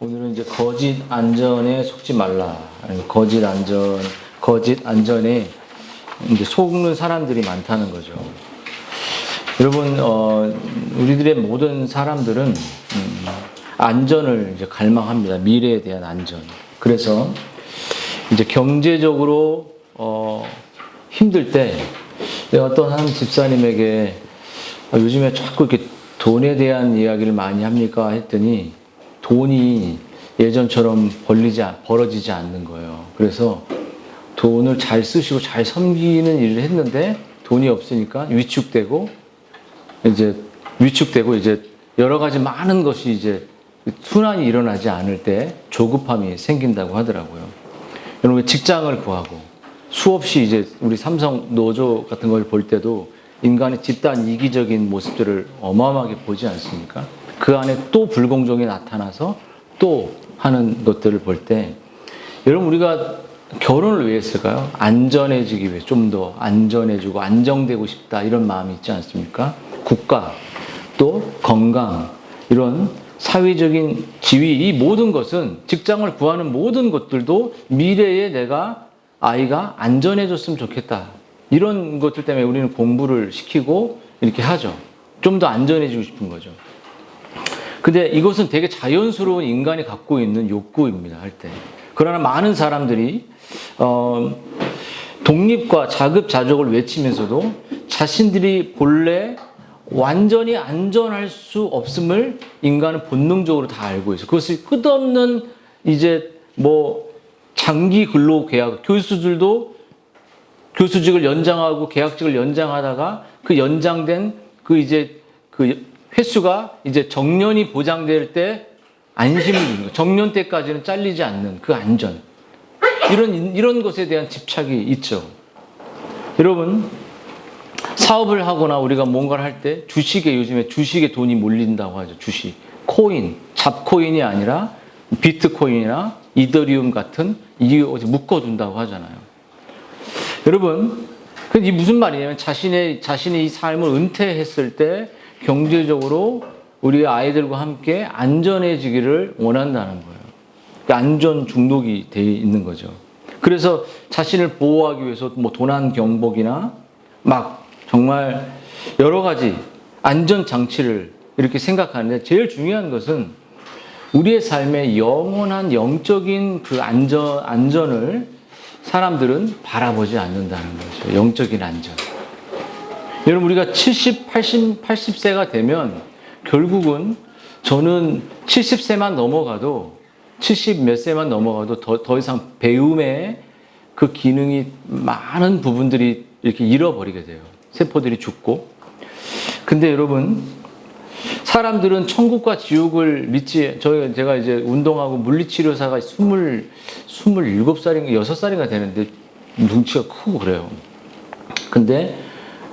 오늘은 이제 거짓 안전에 속지 말라. 거짓 안전에 이제 속는 사람들이 많다는 거죠. 여러분, 우리들의 모든 사람들은 안전을 이제 갈망합니다. 미래에 대한 안전. 그래서 이제 경제적으로 힘들 때 내가 어떤 한 집사님에게 요즘에 자꾸 이렇게 돈에 대한 이야기를 많이 합니까? 했더니 돈이 예전처럼 벌어지지 않는 거예요. 그래서 돈을 잘 쓰시고 잘 섬기는 일을 했는데 돈이 없으니까 위축되고 이제 여러 가지 많은 것이 이제 순환이 일어나지 않을 때 조급함이 생긴다고 하더라고요. 여러분, 직장을 구하고 수없이 이제 우리 삼성 노조 같은 걸 볼 때도 인간의 집단 이기적인 모습들을 어마어마하게 보지 않습니까? 그 안에 또 불공정이 나타나서 또 하는 것들을 볼 때 여러분, 우리가 결혼을 왜 했을까요? 안전해지기 위해, 좀 더 안전해지고 안정되고 싶다, 이런 마음이 있지 않습니까? 국가, 또 건강, 이런 사회적인 지위, 이 모든 것은, 직장을 구하는 모든 것들도 미래에 내가 아이가 안전해졌으면 좋겠다, 이런 것들 때문에 우리는 공부를 시키고 이렇게 하죠. 좀 더 안전해지고 싶은 거죠. 근데 이것은 되게 자연스러운 인간이 갖고 있는 욕구입니다, 할 때. 그러나 많은 사람들이 독립과 자급자족을 외치면서도 자신들이 본래 완전히 안전할 수 없음을 인간은 본능적으로 다 알고 있어요. 그것이 끝없는 이제 장기 근로 계약, 교수들도 교수직을 연장하고 계약직을 연장하다가 그 연장된 그 횟수가 이제 정년이 보장될 때 안심을 주는 거예요. 정년 때까지는 잘리지 않는 그 안전. 이런 것에 대한 집착이 있죠. 여러분, 사업을 하거나 우리가 뭔가를 할 때 요즘에 주식에 돈이 몰린다고 하죠. 주식. 코인, 잡코인이 아니라 비트코인이나 이더리움 같은 이게 묶어둔다고 하잖아요. 여러분, 이 무슨 말이냐면 자신의 이 삶을 은퇴했을 때 경제적으로 우리 아이들과 함께 안전해지기를 원한다는 거예요. 안전 중독이 되어 있는 거죠. 그래서 자신을 보호하기 위해서 도난 경보기나 정말 여러 가지 안전 장치를 이렇게 생각하는데, 제일 중요한 것은 우리의 삶의 영원한 영적인 그 안전을 사람들은 바라보지 않는다는 거죠. 영적인 안전. 여러분, 우리가 70, 80세가 되면 결국은, 저는 70세만 넘어가도, 70 몇 세만 넘어가도 더 이상 배움의 그 기능이 많은 부분들이 이렇게 잃어버리게 돼요. 세포들이 죽고. 근데 여러분, 사람들은 천국과 지옥을 제가 이제 운동하고 물리치료사가 27살인가 6살인가 되는데 눈치가 크고 그래요. 근데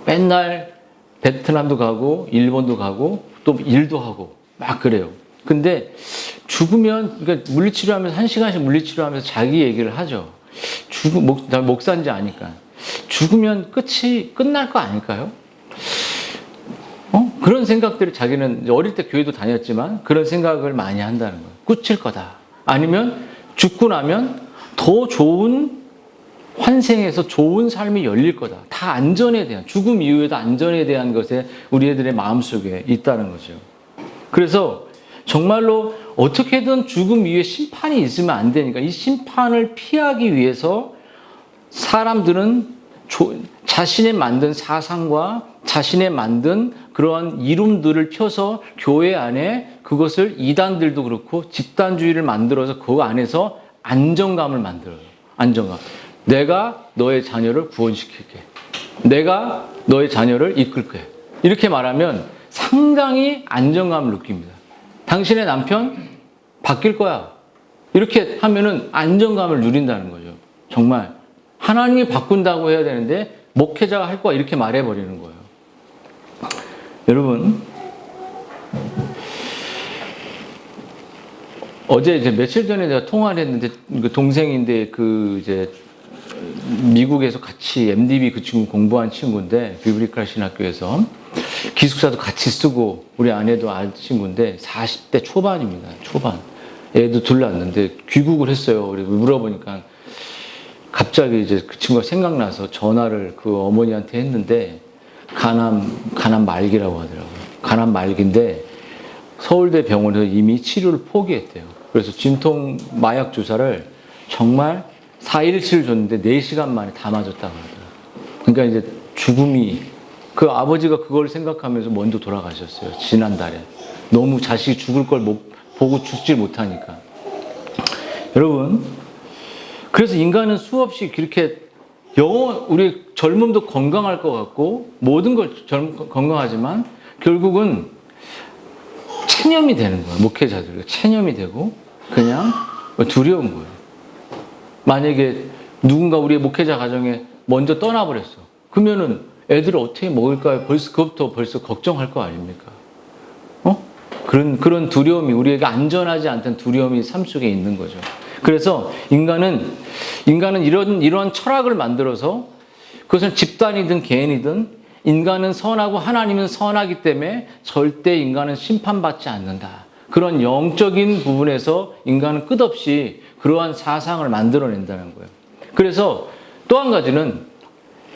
맨날 베트남도 가고 일본도 가고 또 일도 하고 막 그래요. 근데 죽으면, 그러니까 물리치료하면서 1시간씩 물리치료하면서 자기 얘기를 하죠. 목사인지 아니까. 죽으면 끝날 거 아닐까요? 그런 생각들을 자기는 어릴 때 교회도 다녔지만 그런 생각을 많이 한다는 거예요. 끝일 거다. 아니면 죽고 나면 더 좋은 환생에서 좋은 삶이 열릴 거다. 다 안전에 대한, 죽음 이후에도 안전에 대한 것에 우리 애들의 마음속에 있다는 거죠. 그래서 정말로 어떻게든 죽음 이후에 심판이 있으면 안 되니까 이 심판을 피하기 위해서 사람들은 자신의 만든 사상과 자신의 만든 그러한 이름들을 펴서 교회 안에 그것을 이단들도 그렇고 집단주의를 만들어서 그 안에서 안정감을 만들어요. 안정감. 내가 너의 자녀를 구원시킬게. 내가 너의 자녀를 이끌게. 이렇게 말하면 상당히 안정감을 느낍니다. 당신의 남편 바뀔 거야. 이렇게 하면은 안정감을 누린다는 거죠. 정말 하나님이 바꾼다고 해야 되는데 목회자가 할 거야, 이렇게 말해버리는 거예요. 여러분, 어제 며칠 전에 제가 통화를 했는데, 그 동생인데 미국에서 같이 MDB 그 친구 공부한 친구인데, 비브리칼 신학교에서 기숙사도 같이 쓰고 우리 아내도 알 친구인데 40대 초반입니다. 초반. 애도 둘 낳았는데 귀국을 했어요. 그리고 물어보니까 갑자기 이제 그 친구가 생각나서 전화를 그 어머니한테 했는데 간암 말기라고 하더라고요. 간암 말기인데 서울대 병원에서 이미 치료를 포기했대요. 그래서 진통 마약 주사를 정말 4일치를 줬는데 4시간 만에 다 맞았다고 하더라고요. 그러니까 이제 죽음이, 그 아버지가 그걸 생각하면서 먼저 돌아가셨어요. 지난달에. 너무 자식이 죽을 걸 보고 죽질 못하니까. 여러분, 그래서 인간은 수없이 그렇게 우리 젊음도 건강할 것 같고 모든 걸 건강하지만 결국은 체념이 되는 거예요. 목회자들 체념이 되고 그냥 두려운 거예요. 만약에 누군가 우리의 목회자 가정에 먼저 떠나버렸어. 그러면은 애들을 어떻게 먹을까요? 그것부터 벌써 걱정할 거 아닙니까? 그런 두려움이, 우리에게 안전하지 않다는 두려움이 삶 속에 있는 거죠. 그래서 인간은 이런 철학을 만들어서, 그것은 집단이든 개인이든, 인간은 선하고 하나님은 선하기 때문에 절대 인간은 심판받지 않는다. 그런 영적인 부분에서 인간은 끝없이 그러한 사상을 만들어낸다는 거예요. 그래서 또 한 가지는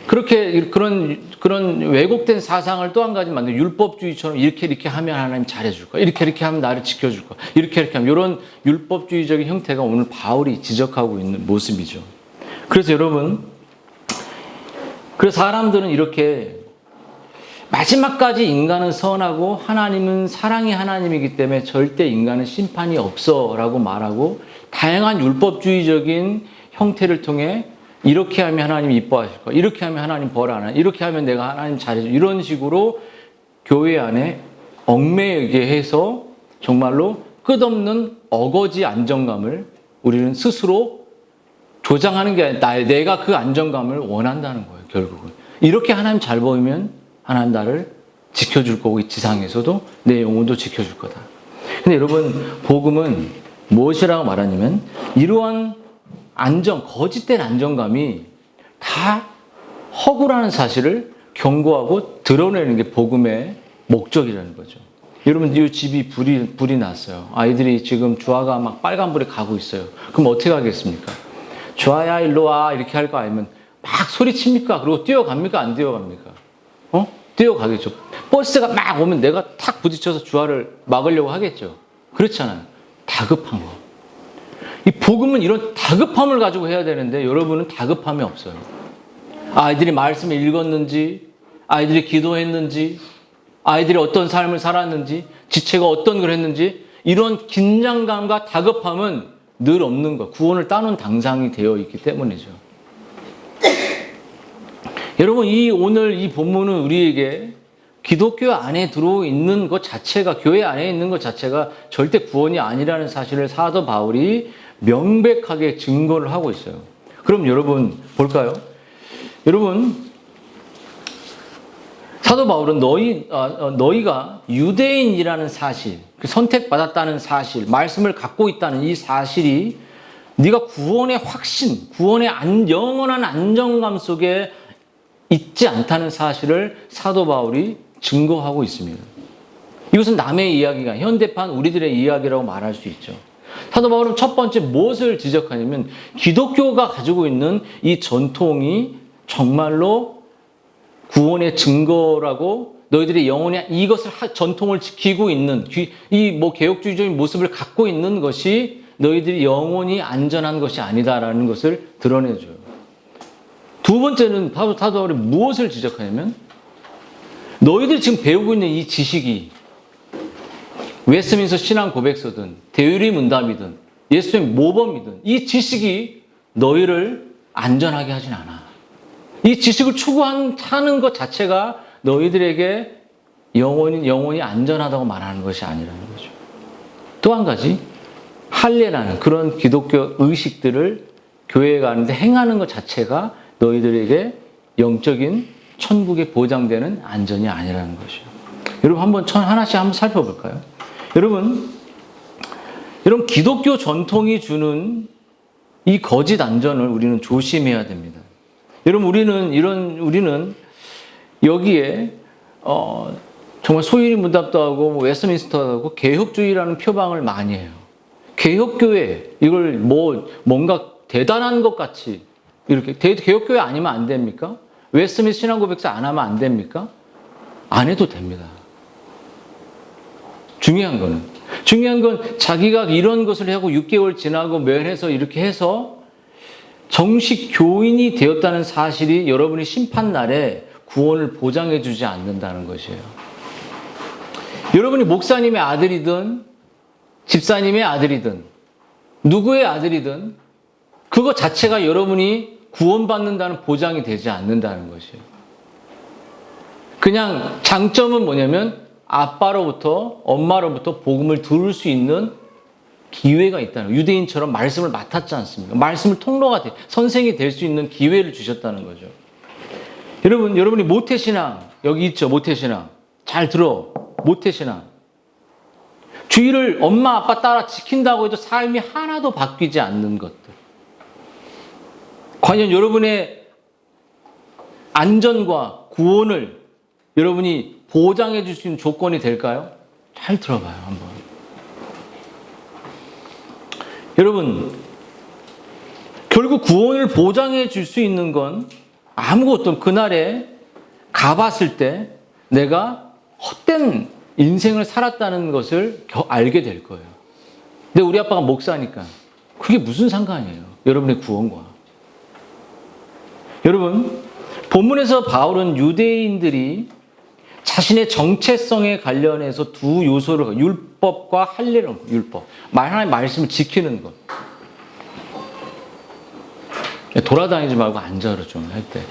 그런 왜곡된 사상을 또 한 가지 만든, 율법주의처럼 이렇게 하면 하나님 잘해줄 거야. 이렇게 하면 나를 지켜줄 거야. 이렇게 하면, 이런 율법주의적인 형태가 오늘 바울이 지적하고 있는 모습이죠. 그래서 여러분, 그래서 사람들은 이렇게 마지막까지 인간은 선하고 하나님은 사랑의 하나님이기 때문에 절대 인간은 심판이 없어 라고 말하고, 다양한 율법주의적인 형태를 통해 이렇게 하면 하나님 이뻐하실 거야. 이렇게 하면 하나님 벌 안 해. 이렇게 하면 내가 하나님 잘해줘. 이런 식으로 교회 안에 얽매이게 해서 정말로 끝없는 어거지 안정감을 우리는 스스로 조장하는 게 아니라 내가 그 안정감을 원한다는 거예요. 결국은 이렇게 하나님 잘 보이면 하나님 나를 지켜줄 거고, 이 지상에서도 내 영혼도 지켜줄 거다. 근데 여러분, 복음은 무엇이라고 말하냐면 이러한 거짓된 안정감이 다 허구라는 사실을 경고하고 드러내는 게 복음의 목적이라는 거죠. 여러분, 이 집이 불이 났어요. 아이들이 지금 주아가 막 빨간불에 가고 있어요. 그럼 어떻게 하겠습니까? 주아야 일로 와 이렇게 할 거 아니면 막 소리칩니까? 그리고 뛰어갑니까? 안 뛰어갑니까? 뛰어가겠죠. 버스가 막 오면 내가 탁 부딪혀서 주아를 막으려고 하겠죠. 그렇잖아요. 다급한 거. 이 복음은 이런 다급함을 가지고 해야 되는데 여러분은 다급함이 없어요. 아이들이 말씀을 읽었는지, 아이들이 기도했는지, 아이들이 어떤 삶을 살았는지, 지체가 어떤 걸 했는지, 이런 긴장감과 다급함은 늘 없는 거. 구원을 따놓은 당상이 되어 있기 때문이죠. 여러분, 오늘 이 본문은 우리에게 기독교 안에 들어있는 것 자체가, 교회 안에 있는 것 자체가 절대 구원이 아니라는 사실을 사도 바울이 명백하게 증거를 하고 있어요. 그럼 여러분 볼까요? 여러분, 사도 바울은 너희가 유대인이라는 사실, 선택받았다는 사실, 말씀을 갖고 있다는 이 사실이 네가 구원의 확신, 구원의 영원한 안정감 속에 있지 않다는 사실을 사도 바울이 증거하고 있습니다. 이것은 남의 이야기가, 현대판 우리들의 이야기라고 말할 수 있죠. 사도 바울은 첫 번째 무엇을 지적하냐면 기독교가 가지고 있는 이 전통이 정말로 구원의 증거라고, 너희들이 영원히 이것을 전통을 지키고 있는 이 개혁주의적인 모습을 갖고 있는 것이 너희들이 영원히 안전한 것이 아니다라는 것을 드러내줘요. 두 번째는 사도 바울이 무엇을 지적하냐면 너희들이 지금 배우고 있는 이 지식이 웨스트민스터 신앙 고백서든 대유리 문답이든 예수님 모범이든 이 지식이 너희를 안전하게 하진 않아. 이 지식을 추구하는 것 자체가 너희들에게 영원히 안전하다고 말하는 것이 아니라는 거죠. 또 한 가지, 할례라는 그런 기독교 의식들을 교회에 가는데 행하는 것 자체가 너희들에게 영적인 천국에 보장되는 안전이 아니라는 것이요. 여러분, 하나씩 한번 살펴볼까요? 여러분, 기독교 전통이 주는 이 거짓 안전을 우리는 조심해야 됩니다. 여러분, 우리는 여기에 정말 소유리 문답도 하고 웨스트민스터도 하고 개혁주의라는 표방을 많이 해요. 개혁교회, 이걸 뭔가 대단한 것 같이, 이렇게, 개혁교회 아니면 안 됩니까? 웨스트민스터 신앙고백서 안 하면 안 됩니까? 안 해도 됩니다. 중요한 건 자기가 이런 것을 하고 6개월 지나고 멸해서 이렇게 해서 정식 교인이 되었다는 사실이 여러분이 심판날에 구원을 보장해 주지 않는다는 것이에요. 여러분이 목사님의 아들이든 집사님의 아들이든 누구의 아들이든 그거 자체가 여러분이 구원받는다는 보장이 되지 않는다는 것이에요. 그냥 장점은 뭐냐면 아빠로부터 엄마로부터 복음을 들을 수 있는 기회가 있다는 거예요. 유대인처럼 말씀을 맡았지 않습니까? 말씀을 통로가 선생이 될 수 있는 기회를 주셨다는 거죠. 여러분이 모태신앙 여기 있죠. 모태신앙 잘 들어. 모태신앙 주의를 엄마 아빠 따라 지킨다고 해도 삶이 하나도 바뀌지 않는 것들. 과연 여러분의 안전과 구원을 여러분이 보장해 줄 수 있는 조건이 될까요? 잘 들어봐요, 한번. 여러분, 결국 구원을 보장해 줄 수 있는 건 아무것도 그날에 가봤을 때 내가 헛된 인생을 살았다는 것을 알게 될 거예요. 근데 우리 아빠가 목사니까 그게 무슨 상관이에요? 여러분의 구원과. 여러분, 본문에서 바울은 유대인들이 자신의 정체성에 관련해서 두 요소를, 율법과 할례를, 율법. 하나님의 말씀을 지키는 것. 돌아다니지 말고 앉아라 좀 할 때.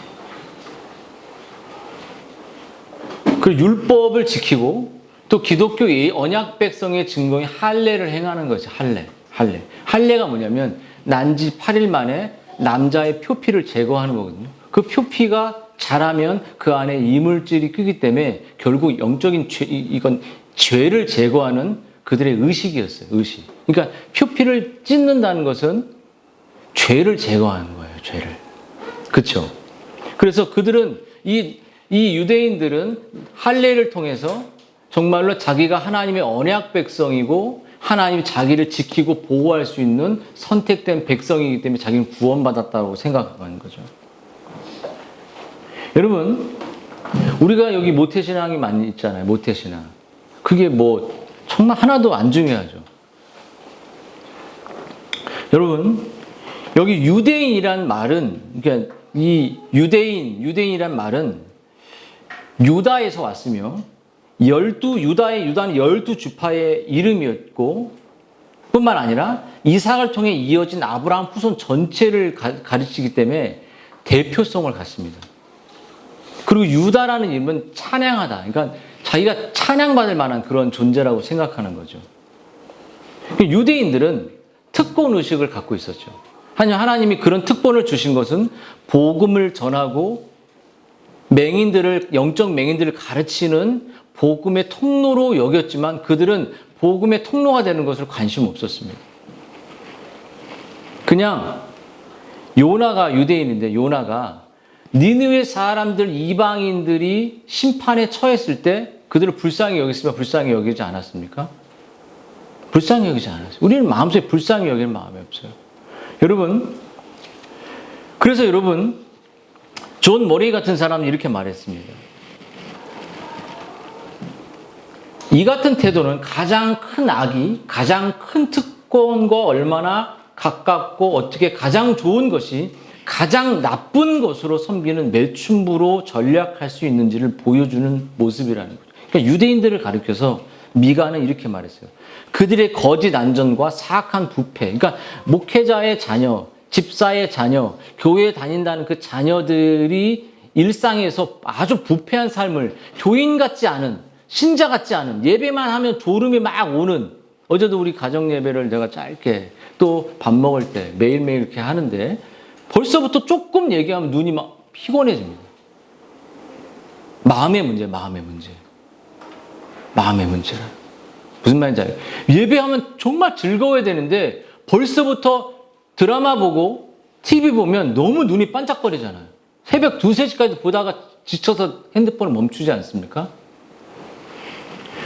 그 율법을 지키고 또 기독교의 언약 백성의 증거인 할례를 행하는 거죠. 할례가 뭐냐면 난지 8일 만에 남자의 표피를 제거하는 거거든요. 그 표피가 자라면 그 안에 이물질이 끄기 때문에 결국 영적인 이건 죄를 제거하는 그들의 의식이었어요. 의식. 그러니까 표피를 찢는다는 것은 죄를 제거하는 거예요. 죄를. 그렇죠? 그래서 그들은 이 유대인들은 할례를 통해서 정말로 자기가 하나님의 언약 백성이고 하나님이 자기를 지키고 보호할 수 있는 선택된 백성이기 때문에 자기는 구원받았다고 생각하는 거죠. 여러분, 우리가 여기 모태신앙이 많이 있잖아요. 모태신앙. 그게 정말 하나도 안 중요하죠. 여러분, 여기 유대인이란 말은, 그러니까 이 유대인이란 말은 유다에서 왔으며, 유다는 12주파의 이름이었고, 뿐만 아니라 이삭을 통해 이어진 아브라함 후손 전체를 가르치기 때문에 대표성을 갖습니다. 그리고 유다라는 이름은 찬양하다. 그러니까 자기가 찬양받을 만한 그런 존재라고 생각하는 거죠. 유대인들은 특권 의식을 갖고 있었죠. 하나님이 그런 특권을 주신 것은 복음을 전하고 영적 맹인들을 가르치는 복음의 통로로 여겼지만 그들은 복음의 통로가 되는 것을 관심 없었습니다. 그냥 요나가 유대인인데 요나가 니느웨 사람들 이방인들이 심판에 처했을 때 그들을 불쌍히 여겼으면 불쌍히 여기지 않았습니까? 불쌍히 여기지 않았어요. 우리는 마음속에 불쌍히 여길 마음이 없어요. 그래서 여러분 존 머레이 같은 사람은 이렇게 말했습니다. 이 같은 태도는 가장 큰 악이 가장 큰 특권과 얼마나 가깝고 어떻게 가장 좋은 것이 가장 나쁜 것으로 섬기는 매춘부로 전략할 수 있는지를 보여주는 모습이라는 거죠. 그러니까 유대인들을 가리켜서 미가는 이렇게 말했어요. 그들의 거짓 안전과 사악한 부패, 그러니까 목회자의 자녀, 집사의 자녀, 교회에 다닌다는 그 자녀들이 일상에서 아주 부패한 삶을 교인 같지 않은, 신자 같지 않은, 예배만 하면 졸음이 막 오는, 어제도 우리 가정 예배를 내가 짧게 또 밥 먹을 때 매일매일 이렇게 하는데 벌써부터 조금 얘기하면 눈이 막 피곤해집니다. 마음의 문제라. 무슨 말인지 알아요? 예배하면 정말 즐거워야 되는데 벌써부터 드라마 보고 TV 보면 너무 눈이 반짝거리잖아요. 새벽 2, 3시까지 보다가 지쳐서 핸드폰을 멈추지 않습니까?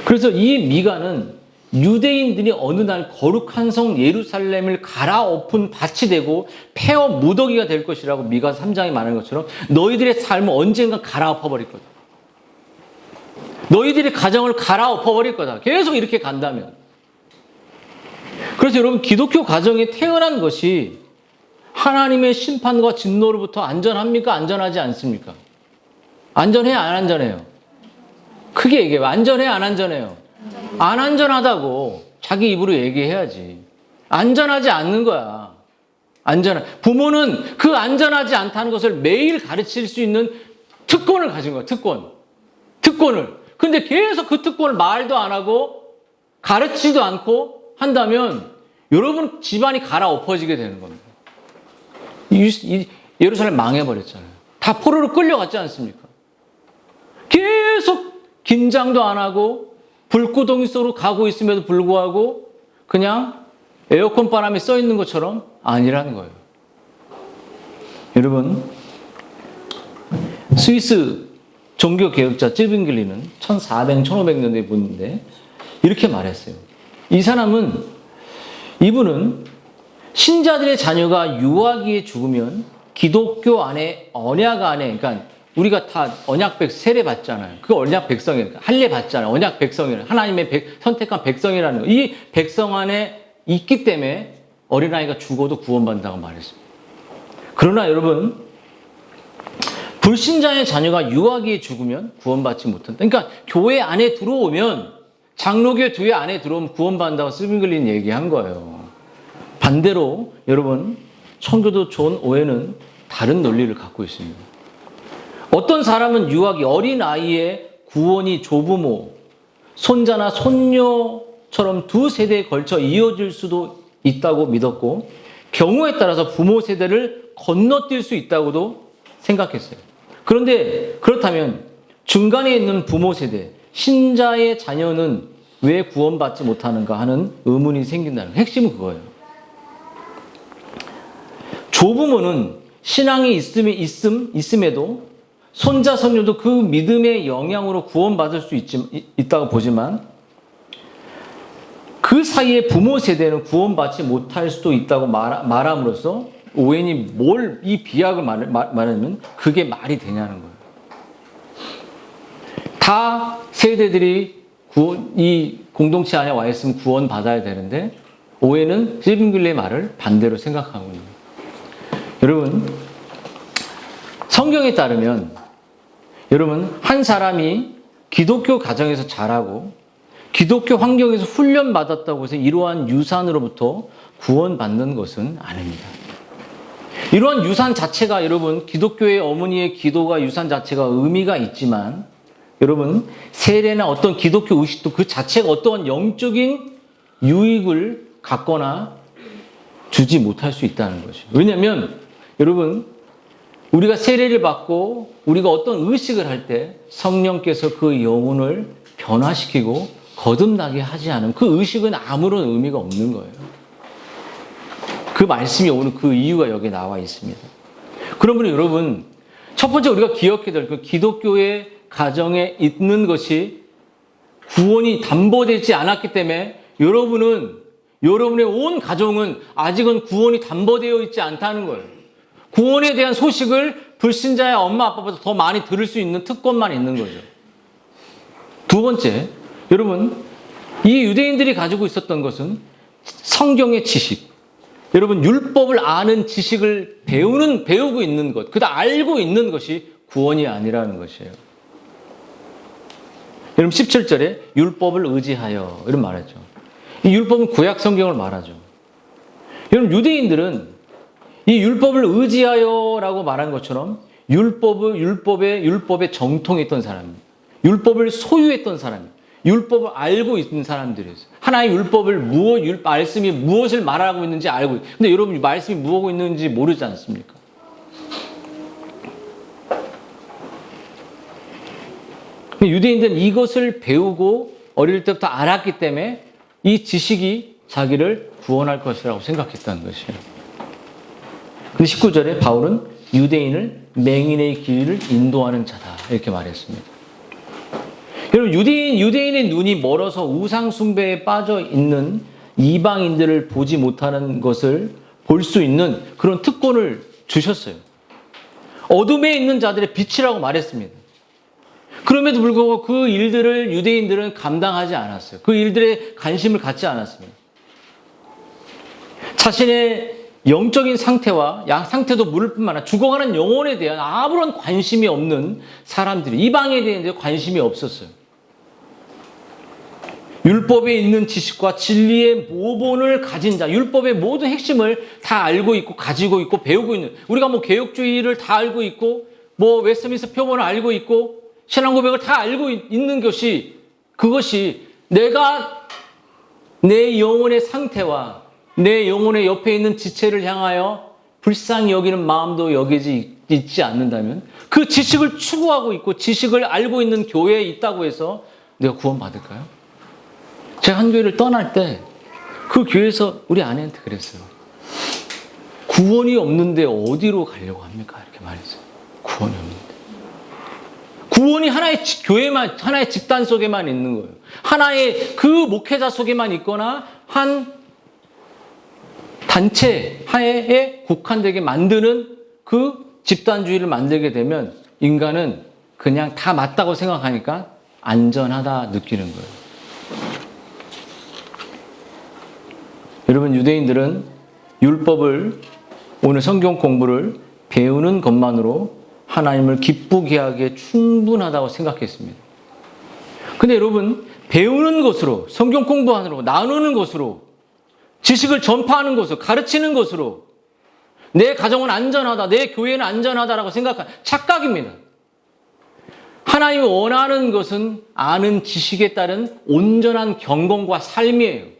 그래서 이 미가는 유대인들이 어느 날 거룩한 성 예루살렘을 갈아엎은 밭이 되고 폐허 무더기가 될 것이라고 미가 3장에 말하는 것처럼 너희들의 삶은 언젠가 갈아엎어 버릴 거다. 너희들의 가정을 갈아엎어 버릴 거다. 계속 이렇게 간다면. 그래서 여러분, 기독교 가정에 태어난 것이 하나님의 심판과 진노로부터 안전합니까? 안전하지 않습니까? 안전해요? 안 안전해요? 크게 얘기해요. 안전해요? 안 안전해요? 안 안전하다고 자기 입으로 얘기해야지. 안전하지 않는 거야. 부모는 그 안전하지 않다는 것을 매일 가르칠 수 있는 특권을 가진 거야. 특권을. 근데 계속 그 특권을 말도 안 하고 가르치지도 않고 한다면 여러분 집안이 갈아엎어지게 되는 겁니다. 예루살렘 망해버렸잖아요. 다 포로로 끌려갔지 않습니까? 계속 긴장도 안 하고 불구덩이 속으로 가고 있음에도 불구하고 그냥 에어컨 바람이 써 있는 것처럼 아니라는 거예요. 여러분, 스위스 종교개혁자 찌빙글리는 1400, 1500년대 분인데 이렇게 말했어요. 이분은 신자들의 자녀가 유아기에 죽으면 기독교 안에, 언약 안에, 그러니까 우리가 다 세례 받잖아요. 그 언약 백성이에요. 할례 받잖아요. 언약 백성이에요. 하나님의 선택한 백성이라는 거. 이 백성 안에 있기 때문에 어린아이가 죽어도 구원받는다고 말했습니다. 그러나 여러분, 불신자의 자녀가 유아기에 죽으면 구원받지 못한다. 그러니까 교회 안에 들어오면, 장로교회 교회 안에 들어오면 구원받는다고 스빙글린 얘기한 거예요. 반대로 여러분, 청교도 존 오웬은 다른 논리를 갖고 있습니다. 어떤 사람은 유아기, 어린아이의 구원이 조부모, 손자나 손녀처럼 두 세대에 걸쳐 이어질 수도 있다고 믿었고, 경우에 따라서 부모 세대를 건너뛸 수 있다고도 생각했어요. 그런데 그렇다면 중간에 있는 부모 세대, 신자의 자녀는 왜 구원받지 못하는가 하는 의문이 생긴다는, 핵심은 그거예요. 조부모는 신앙이 있음에도 손자, 손녀도 그 믿음의 영향으로 구원받을 수 있다고 보지만 그 사이에 부모 세대는 구원받지 못할 수도 있다고 말함으로써 오웬이 이 비약을 말하면 그게 말이 되냐는 거예요. 다 세대들이 이 공동체 안에 와 있으면 구원받아야 되는데 오웬은 스빙글리의 말을 반대로 생각하고 있는 거예요. 여러분, 성경에 따르면 여러분, 한 사람이 기독교 가정에서 자라고 기독교 환경에서 훈련받았다고 해서 이러한 유산으로부터 구원받는 것은 아닙니다. 이러한 유산 자체가 여러분, 기독교의 어머니의 기도가 유산 자체가 의미가 있지만 여러분, 세례나 어떤 기독교 의식도 그 자체가 어떠한 영적인 유익을 갖거나 주지 못할 수 있다는 것이에요. 왜냐하면 여러분, 우리가 세례를 받고 우리가 어떤 의식을 할 때 성령께서 그 영혼을 변화시키고 거듭나게 하지 않으면 그 의식은 아무런 의미가 없는 거예요. 그 말씀이 오늘 그 이유가 여기에 나와 있습니다. 그러므로 여러분, 첫 번째 우리가 기억해야 될 그 기독교의 가정에 있는 것이 구원이 담보되지 않았기 때문에 여러분의 온 가정은 아직은 구원이 담보되어 있지 않다는 거예요. 구원에 대한 소식을 불신자의 엄마 아빠보다 더 많이 들을 수 있는 특권만 있는 거죠. 두 번째, 여러분, 이 유대인들이 가지고 있었던 것은 성경의 지식. 여러분, 율법을 아는 지식을 배우고 있는 것, 그다 알고 있는 것이 구원이 아니라는 것이에요. 여러분, 17절에 율법을 의지하여 이런 말하죠. 이 율법은 구약 성경을 말하죠. 여러분, 유대인들은 이 율법을 의지하여라고 말한 것처럼 율법에 정통했던 사람입니다. 율법을 소유했던 사람입니다. 율법을 알고 있는 사람들이었어요. 하나의 말씀이 무엇을 말하고 있는지 알고 있어요. 근데 여러분, 말씀이 무엇하고 있는지 모르지 않습니까? 유대인들은 이것을 배우고 어릴 때부터 알았기 때문에 이 지식이 자기를 구원할 것이라고 생각했다는 것이에요. 근데 19절에 바울은 유대인을 맹인의 길을 인도하는 자다 이렇게 말했습니다. 여러분, 유대인의 눈이 멀어서 우상 숭배에 빠져 있는 이방인들을 보지 못하는 것을 볼 수 있는 그런 특권을 주셨어요. 어둠에 있는 자들의 빛이라고 말했습니다. 그럼에도 불구하고 그 일들을 유대인들은 감당하지 않았어요. 그 일들에 관심을 갖지 않았습니다. 자신의 영적인 상태와 상태도 모를 뿐만 아니라 죽어가는 영혼에 대한 아무런 관심이 없는 사람들이 이방에 대한 관심이 없었어요. 율법에 있는 지식과 진리의 모본을 가진 자, 율법의 모든 핵심을 다 알고 있고 가지고 있고 배우고 있는, 우리가 뭐 개혁주의를 다 알고 있고 뭐 웨스트민스터 표본을 알고 있고 신앙 고백을 다 알고 있는 것이, 그것이 내가 내 영혼의 상태와 내 영혼의 옆에 있는 지체를 향하여 불쌍히 여기는 마음도 여기지 있지 않는다면, 그 지식을 추구하고 있고 지식을 알고 있는 교회에 있다고 해서 내가 구원받을까요? 제가 한 교회를 떠날 때 그 교회에서 우리 아내한테 그랬어요. 구원이 없는데 어디로 가려고 합니까? 이렇게 말했어요. 구원이 없는데. 구원이 하나의 교회만, 하나의 집단 속에만 있는 거예요. 하나의 그 목회자 속에만 있거나 한 단체 하에 국한되게 만드는 그 집단주의를 만들게 되면 인간은 그냥 다 맞다고 생각하니까 안전하다 느끼는 거예요. 여러분, 유대인들은 율법을, 오늘 성경 공부를 배우는 것만으로 하나님을 기쁘게 하기에 충분하다고 생각했습니다. 근데 여러분, 배우는 것으로, 성경 공부하는 것으로, 나누는 것으로, 지식을 전파하는 것으로, 가르치는 것으로 내 가정은 안전하다, 내 교회는 안전하다라고 생각하는 착각입니다. 하나님이 원하는 것은 아는 지식에 따른 온전한 경건과 삶이에요.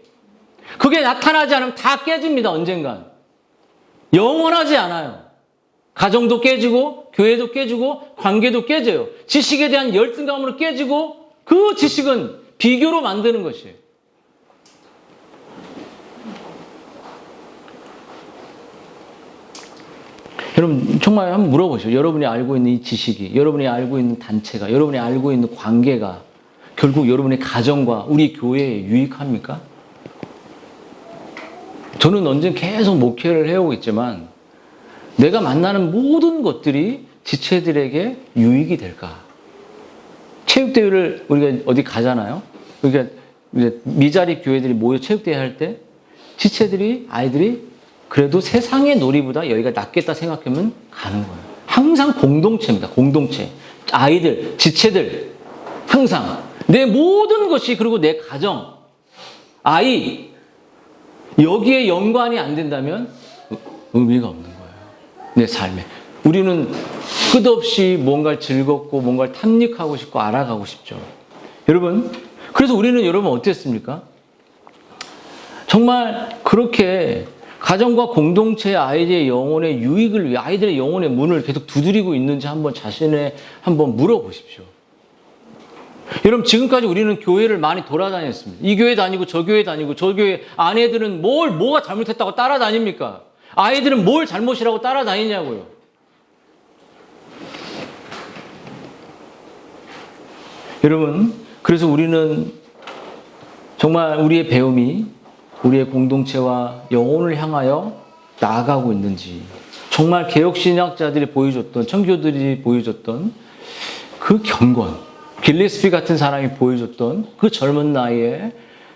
그게 나타나지 않으면 다 깨집니다, 언젠간. 영원하지 않아요. 가정도 깨지고, 교회도 깨지고, 관계도 깨져요. 지식에 대한 열등감으로 깨지고, 그 지식은 비교로 만드는 것이에요. 여러분, 정말 한번 물어보세요. 여러분이 알고 있는 이 지식이, 여러분이 알고 있는 단체가, 여러분이 알고 있는 관계가 결국 여러분의 가정과 우리 교회에 유익합니까? 저는 언젠 계속 목회를 해오고 있지만 내가 만나는 모든 것들이 지체들에게 유익이 될까? 체육대회를 우리가 어디 가잖아요. 그러니까 미자립 교회들이 모여 체육대회 할 때 지체들이, 아이들이 그래도 세상의 놀이보다 여기가 낫겠다 생각하면 가는 거예요. 항상 공동체입니다. 공동체. 아이들, 지체들. 항상. 내 모든 것이, 그리고 내 가정, 아이, 여기에 연관이 안 된다면 의미가 없는 거예요. 내 삶에. 우리는 끝없이 뭔가를 즐겁고 뭔가를 탐닉하고 싶고 알아가고 싶죠. 여러분, 그래서 우리는 여러분 어땠습니까? 정말 그렇게 가정과 공동체 아이들의 영혼의 유익을 위해 아이들의 영혼의 문을 계속 두드리고 있는지 한번 한번 물어보십시오. 여러분, 지금까지 우리는 교회를 많이 돌아다녔습니다. 이 교회 다니고 저 교회 다니고, 저 교회 아내들은 뭐가 잘못했다고 따라다닙니까? 아이들은 뭘 잘못이라고 따라다니냐고요. 여러분, 그래서 우리는 정말 우리의 배움이 우리의 공동체와 영혼을 향하여 나아가고 있는지, 정말 개혁신학자들이 보여줬던, 청교들이 보여줬던 그 경건, 길리스피 같은 사람이 보여줬던 그 젊은 나이에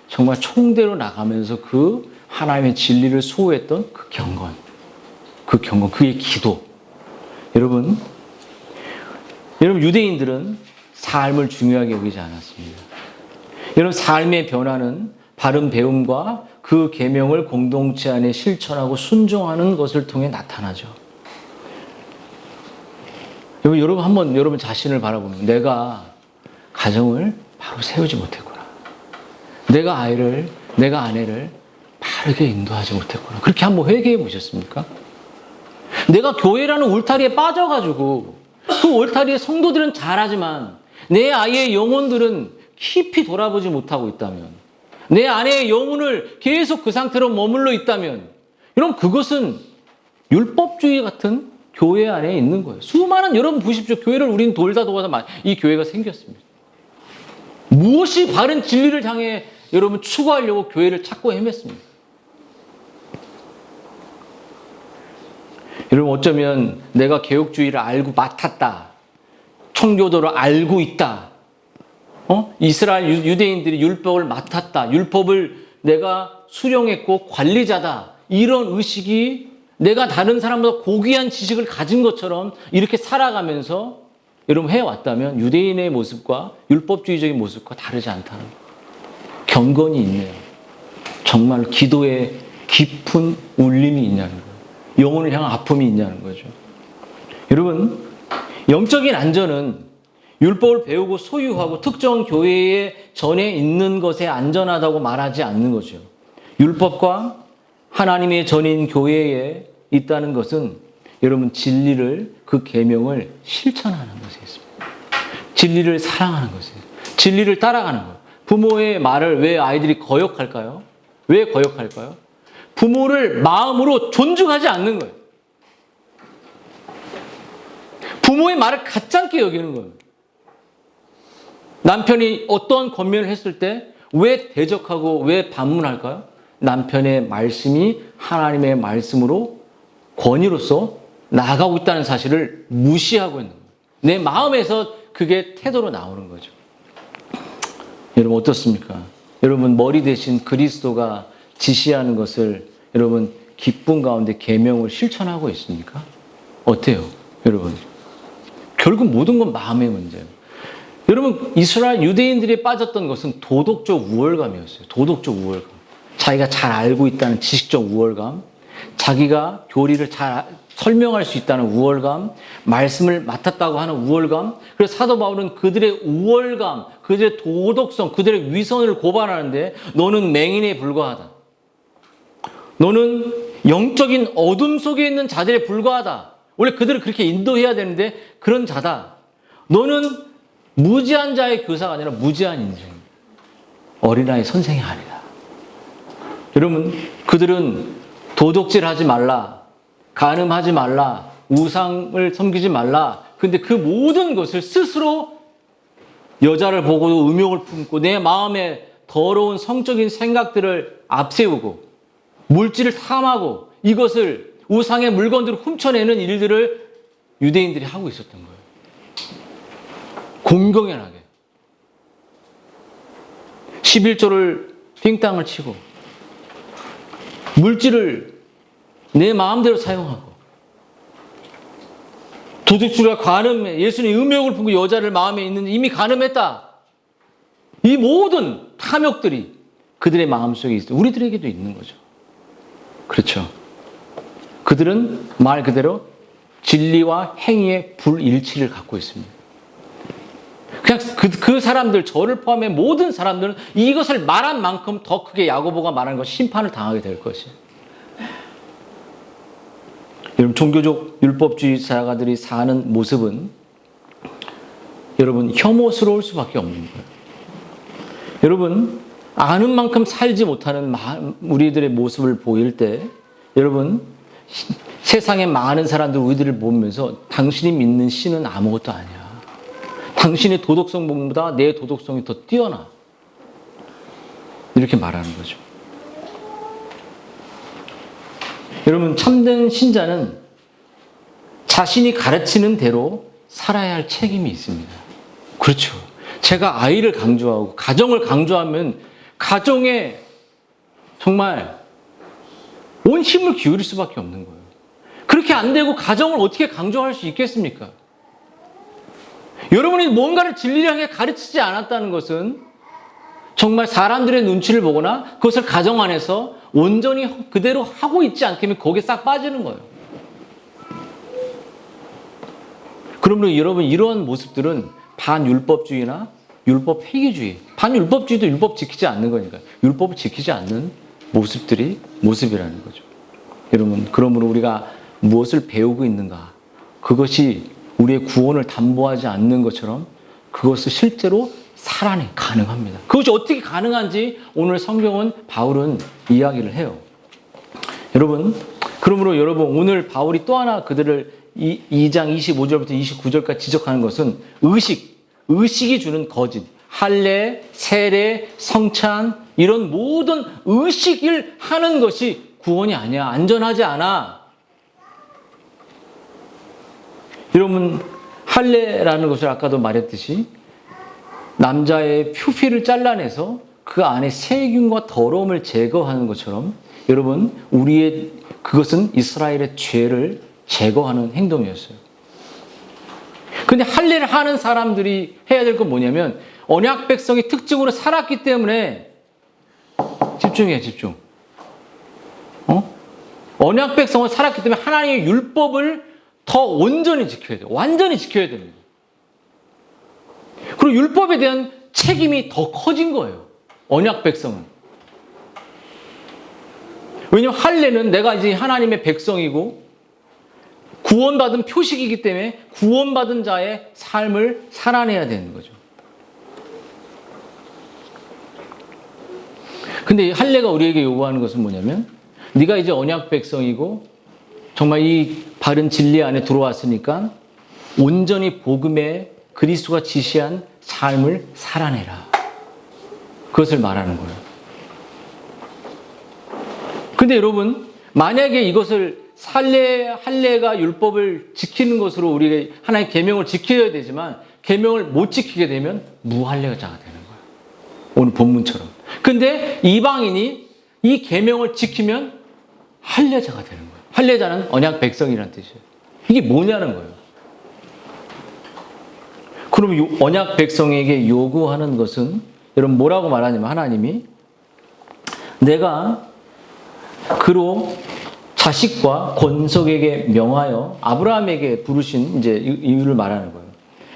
정말 총대로 나가면서 그 하나님의 진리를 수호했던 그 경건, 그의 기도. 여러분, 유대인들은 삶을 중요하게 여기지 않았습니다. 여러분, 삶의 변화는 바른 배움과 그 계명을 공동체 안에 실천하고 순종하는 것을 통해 나타나죠. 여러분, 한번 여러분 자신을 바라보면, 내가 가정을 바로 세우지 못했구나. 내가 아내를 바르게 인도하지 못했구나. 그렇게 한번 회개해 보셨습니까? 내가 교회라는 울타리에 빠져가지고 그 울타리에 성도들은 잘하지만 내 아이의 영혼들은 깊이 돌아보지 못하고 있다면, 내 아내의 영혼을 계속 그 상태로 머물러 있다면, 여러분, 그것은 율법주의 같은 교회 안에 있는 거예요. 수많은, 여러분 보십시오. 교회를 우리는 돌다 이 교회가 생겼습니다. 무엇이 바른 진리를 향해 여러분 추구하려고 교회를 찾고 헤맸습니까? 여러분 어쩌면 내가 개혁주의를 알고 맡았다. 청교도를 알고 있다. 이스라엘 유대인들이 율법을 맡았다. 율법을 내가 수령했고 관리자다. 이런 의식이 내가 다른 사람보다 고귀한 지식을 가진 것처럼 이렇게 살아가면서 여러분 해왔다면 유대인의 모습과 율법주의적인 모습과 다르지 않다는 경건이 있네요. 정말 기도에 깊은 울림이 있냐는 거예요. 영혼을 향한 아픔이 있냐는 거죠. 여러분, 영적인 안전은 율법을 배우고 소유하고 특정 교회에 전에 있는 것에 안전하다고 말하지 않는 거죠. 율법과 하나님의 전인 교회에 있다는 것은 여러분 진리를 그 계명을 실천하는 것에 있습니다. 진리를 사랑하는 것이에요. 진리를 따라가는 거예요. 부모의 말을 왜 아이들이 거역할까요? 왜 거역할까요? 부모를 마음으로 존중하지 않는 거예요. 부모의 말을 가짜게 여기는 거예요. 남편이 어떠한 권면을 했을 때 왜 대적하고 왜 반문할까요? 남편의 말씀이 하나님의 말씀으로 권위로서 나아가고 있다는 사실을 무시하고 있는 거예요. 내 마음에서 그게 태도로 나오는 거죠. 여러분 어떻습니까? 여러분 머리 대신 그리스도가 지시하는 것을 여러분 기쁨 가운데 계명을 실천하고 있습니까? 어때요? 여러분 결국 모든 건 마음의 문제예요. 여러분 이스라엘 유대인들이 빠졌던 것은 도덕적 우월감이었어요. 도덕적 우월감. 자기가 잘 알고 있다는 지식적 우월감, 자기가 교리를 잘 설명할 수 있다는 우월감, 말씀을 맡았다고 하는 우월감. 그래서 사도 바울은 그들의 우월감, 그들의 도덕성, 그들의 위선을 고발하는데 너는 맹인에 불과하다. 너는 영적인 어둠 속에 있는 자들에 불과하다. 원래 그들을 그렇게 인도해야 되는데 그런 자다. 너는 무지한 자의 교사가 아니라 무지한 인생. 어린아이 선생이 아니다. 여러분 그들은 도둑질하지 말라. 간음하지 말라. 우상을 섬기지 말라. 근데 그 모든 것을 스스로 여자를 보고도 음욕을 품고 내 마음에 더러운 성적인 생각들을 앞세우고 물질을 탐하고 이것을 우상의 물건들을 훔쳐내는 일들을 유대인들이 하고 있었던 거예요. 공공연하게. 11조를 빙땅을 치고 물질을 내 마음대로 사용하고 도둑질과 간음에 예수님 음욕을 품고 여자를 마음에 있는데 이미 간음했다. 이 모든 탐욕들이 그들의 마음속에 있어요. 우리들에게도 있는 거죠. 그렇죠. 그들은 말 그대로 진리와 행위의 불일치를 갖고 있습니다. 그냥 그 사람들, 저를 포함해 모든 사람들은 이것을 말한 만큼 더 크게 야고보가 말한 것 심판을 당하게 될 것이에요. 여러분 종교적 율법주의자들이 사는 모습은 여러분 혐오스러울 수밖에 없는 거예요. 여러분 아는 만큼 살지 못하는 우리들의 모습을 보일 때 여러분 세상에 많은 사람들 우리들을 보면서 당신이 믿는 신은 아무것도 아니야. 당신의 도덕성보다 내 도덕성이 더 뛰어나. 이렇게 말하는 거죠. 여러분 참된 신자는 자신이 가르치는 대로 살아야 할 책임이 있습니다. 그렇죠. 제가 아이를 강조하고 가정을 강조하면 가정에 정말 온 힘을 기울일 수밖에 없는 거예요. 그렇게 안 되고 가정을 어떻게 강조할 수 있겠습니까? 여러분이 뭔가를 진리를 향해 가르치지 않았다는 것은 정말 사람들의 눈치를 보거나 그것을 가정 안에서 온전히 그대로 하고 있지 않기 때문에 거기에 싹 빠지는 거예요. 그러므로 여러분 이러한 모습들은 반율법주의나 율법 회개주의, 반율법주의도 율법 지키지 않는 거니까 율법을 지키지 않는 모습이라는 거죠. 여러분 그러므로 우리가 무엇을 배우고 있는가, 그것이 우리의 구원을 담보하지 않는 것처럼 그것을 실제로 살아내 가능합니다. 그것이 어떻게 가능한지 오늘 성경은 바울은 이야기를 해요. 여러분 그러므로 여러분 오늘 바울이 또 하나 그들을 2장 25절부터 29절까지 지적하는 것은 의식이 주는 거짓, 할례, 세례, 성찬 이런 모든 의식을 하는 것이 구원이 아니야. 안전하지 않아. 여러분, 할례라는 것을 아까도 말했듯이 남자의 표피를 잘라내서 그 안에 세균과 더러움을 제거하는 것처럼 여러분, 그것은 이스라엘의 죄를 제거하는 행동이었어요. 근데 할례를 하는 사람들이 해야 될 건 뭐냐면 언약 백성의 특징으로 살았기 때문에 집중해, 집중. 언약 백성을 살았기 때문에 하나님의 율법을 더 온전히 지켜야 돼요. 완전히 지켜야 됩니다. 그리고 율법에 대한 책임이 더 커진 거예요. 언약 백성은. 왜냐하면 할례는 내가 이제 하나님의 백성이고 구원받은 표식이기 때문에 구원받은 자의 삶을 살아내야 되는 거죠. 근데 이 할례가 우리에게 요구하는 것은 뭐냐면 네가 이제 언약 백성이고 정말 이 바른 진리 안에 들어왔으니까 온전히 복음에 그리스도가 지시한 삶을 살아내라. 그것을 말하는 거예요. 근데 여러분, 만약에 이것을 할례가 율법을 지키는 것으로 우리가 하나의 계명을 지켜야 되지만 계명을 못 지키게 되면 무할례자가 되는 거예요. 오늘 본문처럼. 근데 이방인이 이 계명을 지키면 할례자가 되는 거예요. 할례자는 언약 백성이라는 뜻이에요. 이게 뭐냐는 거예요. 그럼 언약 백성에게 요구하는 것은 여러분 뭐라고 말하냐면 하나님이 내가 그로 자식과 권속에게 명하여 아브라함에게 부르신 이제 이유를 말하는 거예요.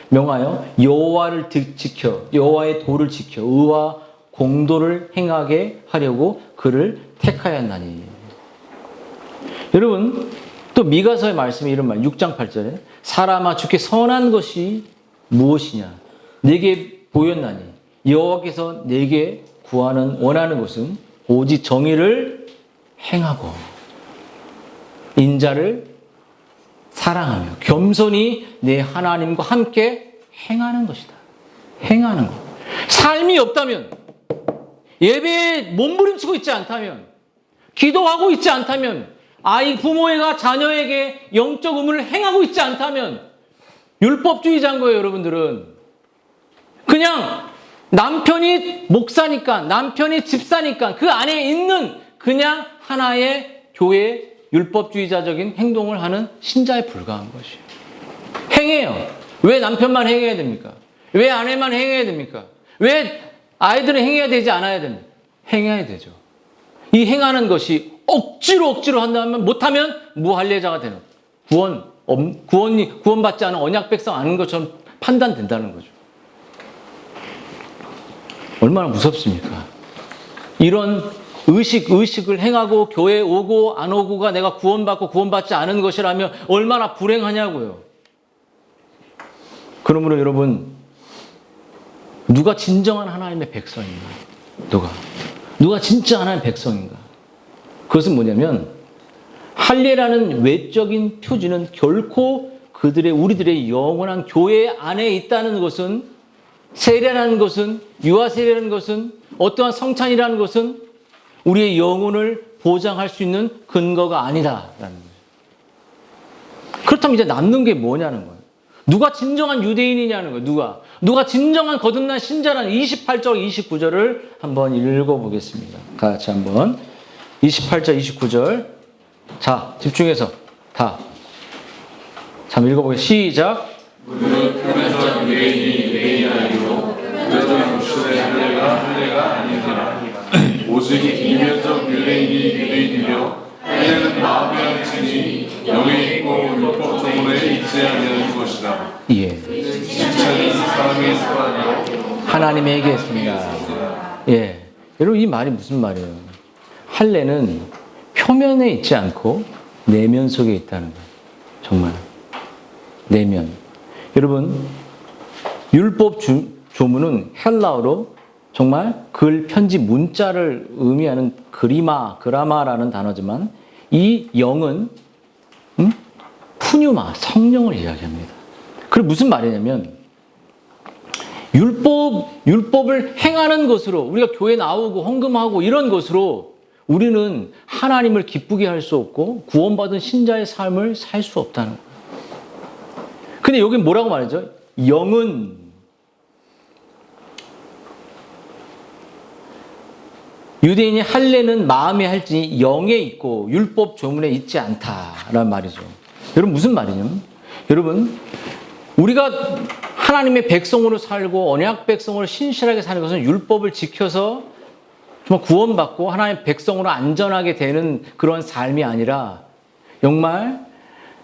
명하여 여호와를 지켜 여호와의 도를 지켜 의와 공도를 행하게 하려고 그를 택하였나니. 여러분 또 미가서의 말씀에 이런 말 6장 8절에 사람아 주께 선한 것이 무엇이냐 내게 보였나니 여호와께서 내게 원하는 것은 오직 정의를 행하고 인자를 사랑하며 겸손히 내 하나님과 함께 행하는 것이다. 행하는 것. 삶이 없다면 예배에 몸부림치고 있지 않다면 기도하고 있지 않다면 부모가 자녀에게 영적 의무를 행하고 있지 않다면 율법주의자인 거예요. 여러분들은 그냥 남편이 목사니까 남편이 집사니까 그 안에 있는 그냥 하나의 교회 율법주의자적인 행동을 하는 신자에 불과한 것이에요. 행해요. 왜 남편만 행해야 됩니까? 왜 아내만 행해야 됩니까? 왜 아이들은 행해야 되지 않아야 됩니까? 행해야 되죠. 이 행하는 것이 억지로 한다면 못하면 무할례자가 되는 구원받지 않은 언약 백성 아닌 것처럼 판단된다는 거죠. 얼마나 무섭습니까? 이런 의식을 행하고 교회에 오고 안 오고가 내가 구원받고 구원받지 않은 것이라면 얼마나 불행하냐고요. 그러므로 여러분 누가 진정한 하나님의 백성인가? 누가 진짜 하나님의 백성인가? 그것은 뭐냐면 할례라는 외적인 표지는 결코 우리들의 영원한 교회 안에 있다는 것은 세례라는 것은 유아세례라는 것은 어떠한 성찬이라는 것은 우리의 영혼을 보장할 수 있는 근거가 아니다라는 거예요. 그렇다면 이제 남는 게 뭐냐는 거예요. 누가 진정한 유대인이냐는 거예요. 누가 진정한 거듭난 신자라는 28절 29절을 한번 읽어보겠습니다. 같이 한번 28절 29절 자 집중해서 다 한번 읽어보겠습니다. 시작. 무릇 그래서 유대인이 아니요 그래서 육신의 할례가 아니니라. 오직 이면적 유대인이 유대인이며 할례는 마음의 한치니 영에 있고 율법적으로에 있지 아니하는 것이다. 예. 실체는 사람에게서 아니요 하나님에게 있습니다. 예. 여러분 이 말이 무슨 말이에요? 할례는 표면에 있지 않고 내면 속에 있다는 거예요. 정말 내면. 여러분 율법 조문은 헬라어로 정말 글 편지 문자를 의미하는 그라마라는 단어지만 이 영은 푸뉴마 성령을 이야기합니다. 그게 무슨 말이냐면 율법을 행하는 것으로 우리가 교회 나오고 헌금하고 이런 것으로 우리는 하나님을 기쁘게 할 수 없고 구원받은 신자의 삶을 살 수 없다는 거예요. 근데 여기 뭐라고 말하죠? 영은 유대인이 할례는 마음에 할지니 영에 있고 율법 조문에 있지 않다라는 말이죠. 여러분 무슨 말이냐면 여러분 우리가 하나님의 백성으로 살고 언약 백성으로 신실하게 사는 것은 율법을 지켜서 정말 구원받고 하나님의 백성으로 안전하게 되는 그런 삶이 아니라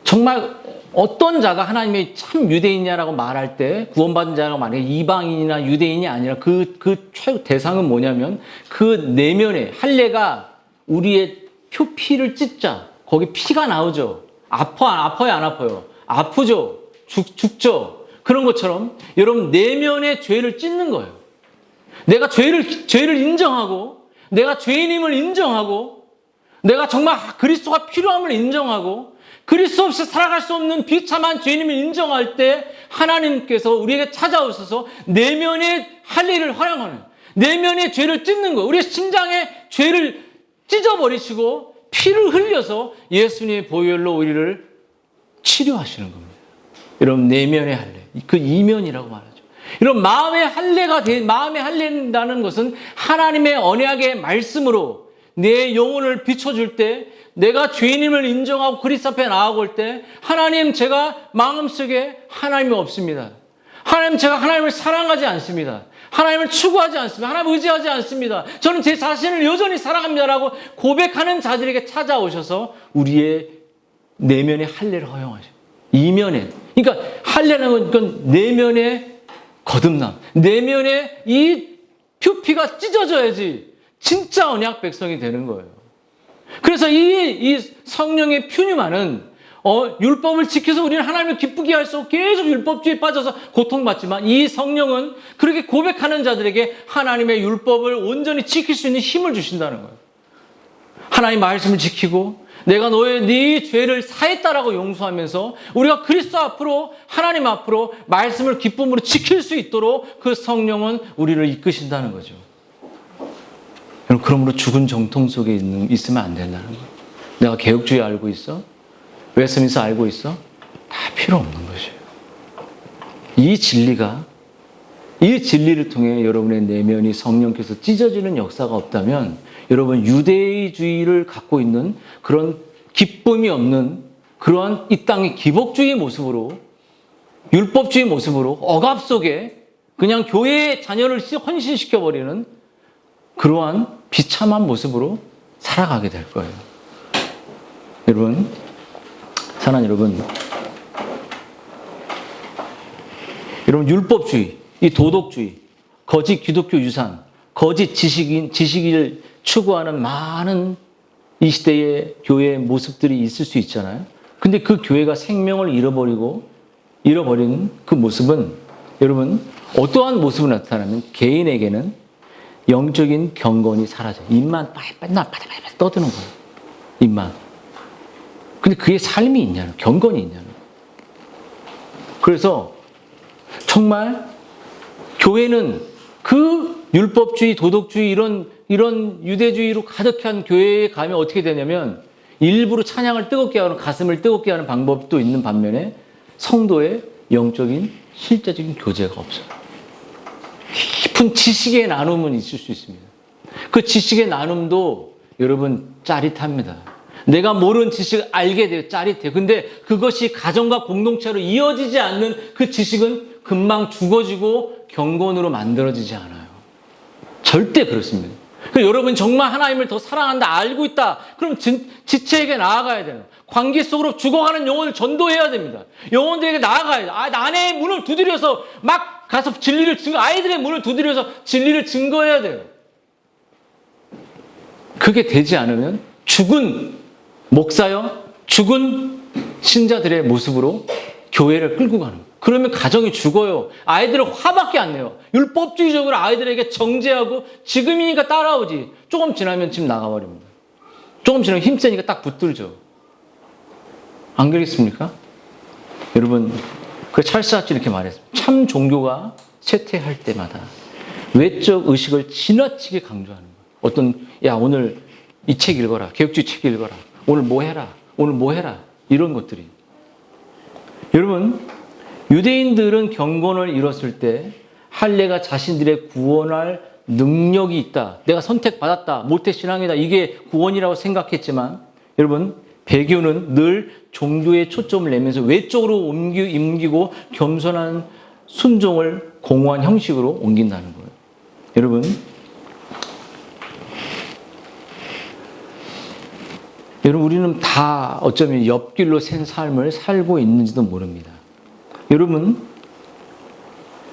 정말 어떤 자가 하나님의 참 유대인이냐라고 말할 때 구원받은 자라고 말해 이방인이나 유대인이 아니라 그 최고 대상은 뭐냐면 그 내면에 할례가 우리의 표피를 찢자 거기 피가 나오죠. 아파요 안 아파요? 아프죠. 죽죠. 그런 것처럼 여러분 내면의 죄를 찢는 거예요. 내가 죄를 인정하고 내가 죄인임을 인정하고 내가 정말 그리스도가 필요함을 인정하고 그리스도 없이 살아갈 수 없는 비참한 죄인임을 인정할 때 하나님께서 우리에게 찾아오셔서 내면의 할례를 허용하는 내면의 죄를 찢는 거예요. 우리의 심장의 죄를 찢어버리시고 피를 흘려서 예수님의 보혈로 우리를 치료하시는 겁니다. 여러분 내면의 할례 그 이면이라고 말하죠. 여러분 마음의 할례라는 것은 하나님의 언약의 말씀으로 내 영혼을 비춰줄 때 내가 죄인임을 인정하고 그리스도 앞에 나아올 때 하나님 제가 마음속에 하나님이 없습니다. 하나님 제가 하나님을 사랑하지 않습니다. 하나님을 추구하지 않습니다. 하나님 의지하지 않습니다. 저는 제 자신을 여전히 사랑합니다라고 고백하는 자들에게 찾아오셔서 우리의 내면의 할례를 허용하셔요. 이면에 그러니까 할례라는 건 내면의 거듭남 내면의 이 표피가 찢어져야지 진짜 언약 백성이 되는 거예요. 그래서 이 성령의 퓨뉴마는 율법을 지켜서 우리는 하나님을 기쁘게 할 수 없고 계속 율법주의에 빠져서 고통받지만 이 성령은 그렇게 고백하는 자들에게 하나님의 율법을 온전히 지킬 수 있는 힘을 주신다는 거예요. 하나님 말씀을 지키고 내가 네 죄를 사했다라고 용서하면서 우리가 그리스도 앞으로 하나님 앞으로 말씀을 기쁨으로 지킬 수 있도록 그 성령은 우리를 이끄신다는 거죠. 그러므로 죽은 정통 속에 있으면 안 된다는 거예요. 내가 개혁주의 알고 있어? 웨스민스터 알고 있어? 다 필요 없는 것이에요. 이 진리를 통해 여러분의 내면이 성령께서 찢어지는 역사가 없다면 여러분 유대주의를 갖고 있는 그런 기쁨이 없는 그러한 이 땅의 기복주의 모습으로 율법주의 모습으로 억압 속에 그냥 교회의 자녀를 헌신시켜버리는 그러한 비참한 모습으로 살아가게 될 거예요. 여러분, 사랑하는 여러분 율법주의, 이 도덕주의, 거짓 기독교 유산, 거짓 지식을 추구하는 많은 이 시대의 교회의 모습들이 있을 수 있잖아요. 근데 그 교회가 생명을 잃어버린 그 모습은 여러분 어떠한 모습을 나타나면 개인에게는 영적인 경건이 사라져. 입만 맨날 떠드는 거예요. 입만. 근데 그게 삶이 있냐는, 경건이 있냐는. 그래서 정말 교회는 그 율법주의, 도덕주의 이런 유대주의로 가득한 교회에 가면 어떻게 되냐면 일부러 찬양을 뜨겁게 하는 가슴을 뜨겁게 하는 방법도 있는 반면에 성도의 영적인 실제적인 교제가 없어요. 깊은 지식의 나눔은 있을 수 있습니다. 그 지식의 나눔도 여러분 짜릿합니다. 내가 모르는 지식을 알게 돼요. 짜릿해요. 근데 그것이 가정과 공동체로 이어지지 않는 그 지식은 금방 죽어지고 경건으로 만들어지지 않아요. 절대 그렇습니다. 여러분 정말 하나님을 더 사랑한다, 알고 있다. 그럼 지체에게 나아가야 돼요. 관계 속으로 죽어가는 영혼을 전도해야 됩니다. 영혼들에게 나아가야 돼요. 아내의 문을 두드려서 막 가서 진리를 아이들의 문을 두드려서 진리를 증거해야 돼요. 그게 되지 않으면 죽은 목사여, 죽은 신자들의 모습으로 교회를 끌고 가는 거예요. 그러면 가정이 죽어요. 아이들은 화밖에 안 내요. 율법주의적으로 아이들에게 정죄하고 지금이니까 따라오지. 조금 지나면 집 나가버립니다. 조금 지나면 힘세니까 딱 붙들죠. 안 그렇습니까? 여러분, 그 찰스 하치 이렇게 말했습니다. 참 종교가 쇠퇴할 때마다 외적 의식을 지나치게 강조하는 거예요. 야, 오늘 이 책 읽어라. 개혁주의 책 읽어라. 오늘 뭐 해라. 오늘 뭐 해라. 이런 것들이. 여러분, 유대인들은 경건을 이뤘을 때 할례가 자신들의 구원할 능력이 있다. 내가 선택받았다. 모태신앙이다. 이게 구원이라고 생각했지만 여러분, 배교는 늘 종교에 초점을 내면서 외적으로 옮기고 겸손한 순종을 공허한 형식으로 옮긴다는 거예요. 여러분, 우리는 다 어쩌면 옆길로 샌 삶을 살고 있는지도 모릅니다. 여러분,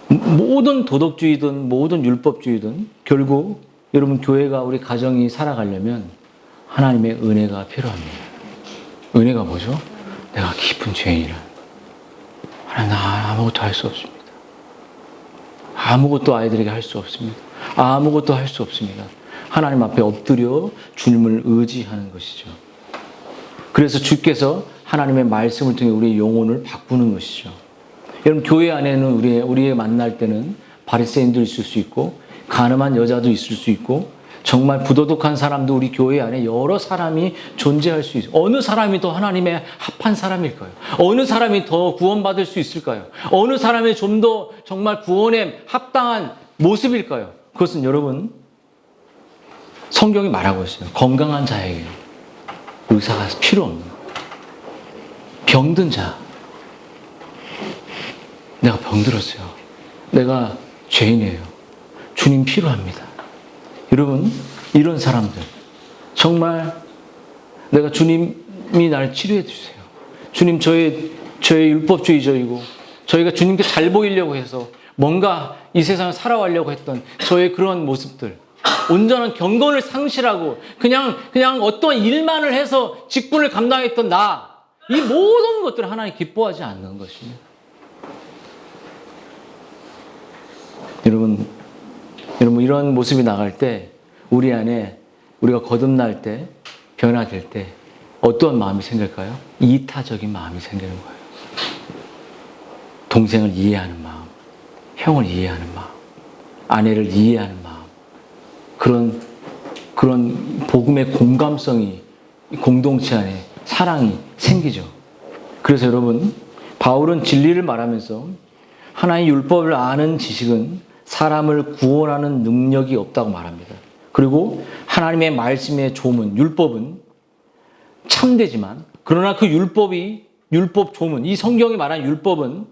모든 도덕주의든 모든 율법주의든 결국 여러분 교회가 우리 가정이 살아가려면 하나님의 은혜가 필요합니다. 은혜가 뭐죠? 내가 깊은 죄인이라. 하나님, 나 아무것도 할 수 없습니다. 아무것도 아이들에게 할 수 없습니다. 아무것도 할 수 없습니다. 하나님 앞에 엎드려 주님을 의지하는 것이죠. 그래서 주께서 하나님의 말씀을 통해 우리의 영혼을 바꾸는 것이죠. 여러분, 교회 안에는 우리의 만날 때는 바리새인도 있을 수 있고 가늠한 여자도 있을 수 있고 정말 부도덕한 사람도 우리 교회 안에 여러 사람이 존재할 수 있어요. 어느 사람이 더 하나님의 합한 사람일까요? 어느 사람이 더 구원받을 수 있을까요? 어느 사람이 좀 더 정말 구원에 합당한 모습일까요? 그것은 여러분, 성경이 말하고 있어요. 건강한 자에게 의사가 필요 없는 거예요. 병든 자. 내가 병들었어요. 내가 죄인이에요. 주님 필요합니다. 여러분, 이런 사람들 정말 내가 주님이 나를 치료해 주세요. 주님, 저의 율법주의적이고 저희가 주님께 잘 보이려고 해서 뭔가 이 세상을 살아가려고 했던 저의 그런 모습들, 온전한 경건을 상실하고 그냥 어떤 일만을 해서 직분을 감당했던 이 모든 것들을 하나님 기뻐하지 않는 것입니다. 여러분, 이런 모습이 나갈 때 우리 안에 우리가 거듭날 때, 변화될 때 어떤 마음이 생길까요? 이타적인 마음이 생기는 거예요. 동생을 이해하는 마음, 형을 이해하는 마음, 아내를 이해하는 마음, 그런 복음의 공감성이 공동체 안에 사랑이 생기죠. 그래서 여러분, 바울은 진리를 말하면서 하나의 율법을 아는 지식은 사람을 구원하는 능력이 없다고 말합니다. 그리고 하나님의 말씀의 조문, 율법은 참되지만 그러나 그 율법 조문, 이 성경이 말하는 율법은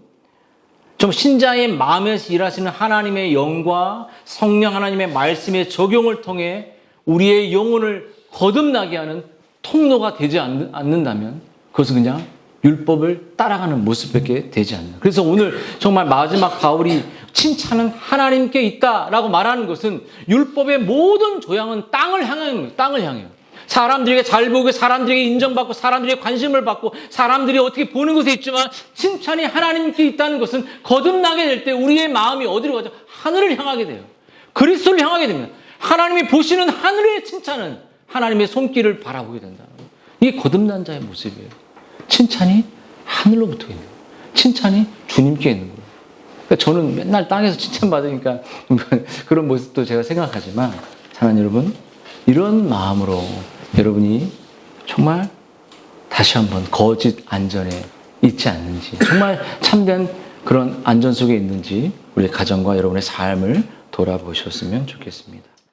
좀 신자의 마음에서 일하시는 하나님의 영과 성령 하나님의 말씀의 적용을 통해 우리의 영혼을 거듭나게 하는 통로가 되지 않는다면 그것은 그냥 율법을 따라가는 모습밖에 되지 않는. 그래서 오늘 정말 마지막 바울이 칭찬은 하나님께 있다라고 말하는 것은 율법의 모든 조항은 땅을 향해요. 사람들에게 잘 보고 사람들에게 인정받고 사람들에게 관심을 받고 사람들이 어떻게 보는 것에 있지만 칭찬이 하나님께 있다는 것은 거듭나게 될 때 우리의 마음이 어디로 가죠? 하늘을 향하게 돼요. 그리스도를 향하게 됩니다. 하나님이 보시는 하늘의 칭찬은 하나님의 손길을 바라보게 된다. 이게 거듭난 자의 모습이에요. 칭찬이 하늘로부터 있는 거예요. 칭찬이 주님께 있는 거예요. 그러니까 저는 맨날 땅에서 칭찬받으니까 그런 모습도 제가 생각하지만 사랑하는 여러분, 이런 마음으로 여러분이 정말 다시 한번 거짓 안전에 있지 않는지, 정말 참된 그런 안전 속에 있는지 우리 가정과 여러분의 삶을 돌아보셨으면 좋겠습니다.